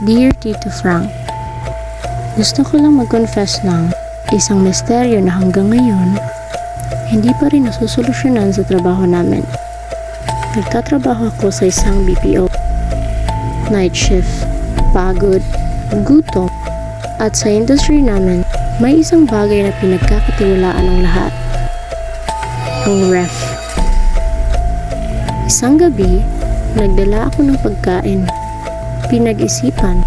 Dear Tito Frank, gusto ko lang mag-confess ng isang misteryo na hanggang ngayon hindi pa rin nasusolusyonan sa trabaho namin. Nagtatrabaho ako sa isang BPO. Night shift, pagod, gutom, at sa industry namin, may isang bagay na pinagkakatiwalaan ng lahat. Ang ref. Isang gabi, nagdala ako ng pagkain. Pinag-isipan,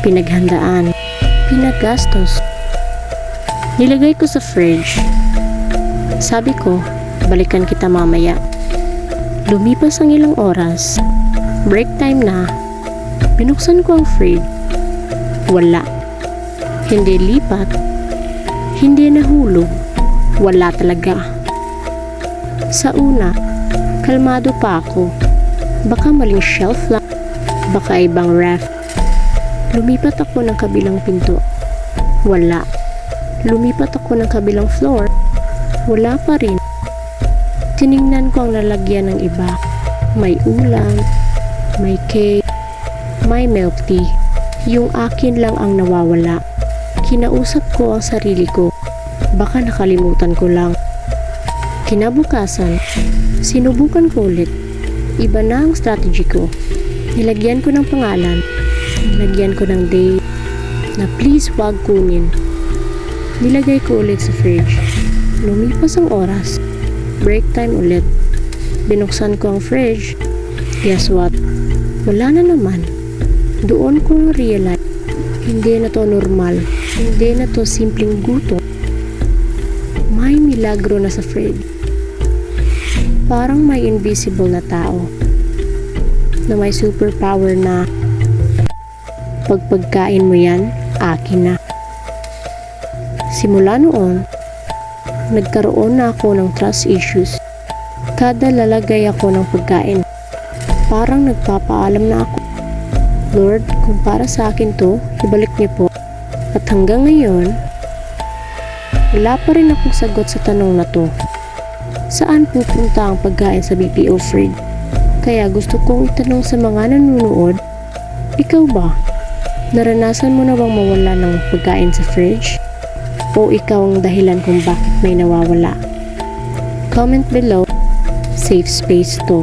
pinaghandaan, pinaggastos. Nilagay ko sa fridge. Sabi ko, balikan kita mamaya. Lumipas ang ilang oras. Break time na. Binuksan ko ang fridge. Wala. Hindi lipat. Hindi nahulog. Wala talaga. Sa una, kalmado pa ako. Baka maling shelf lang. Baka ibang ref. Lumipat ako ng kabilang pinto. Wala. Lumipat ako ng kabilang floor. Wala pa rin. Tiningnan ko ang lalagyan ng iba. May ulam, may cake, may milk tea. Yung akin lang ang nawawala. Kinausap ko ang sarili ko. Baka nakalimutan ko lang. Kinabukasan, sinubukan ko ulit. Iba na ang strategy ko. Nilagyan ko ng pangalan. Nilagyan ko ng date na please wag kunin. Nilagay ko ulit sa fridge. Lumipas ang oras. Break time ulit. Binuksan ko ang fridge. Guess what? Wala na naman. Doon ko na-realize, hindi na to normal. Hindi na to simpleng gutom. May milagro na sa fridge. Parang may invisible na tao na may superpower na pag pagkain mo yan, akin na. Simula noon, nagkaroon na ako ng trust issues. Kada lalagay ako ng pagkain, parang nagpapaalam na ako. Lord, kung para sa akin to, ibalik niyo po. At hanggang ngayon, wala pa rin akong sagot sa tanong na to. Saan pupunta ang pagkain sa BPO fridge? Kaya gusto kong itanong sa mga nanonood, ikaw ba? Naranasan mo na bang mawala ng pagkain sa fridge? O ikaw ang dahilan kung bakit may nawawala? Comment below. Safe space to.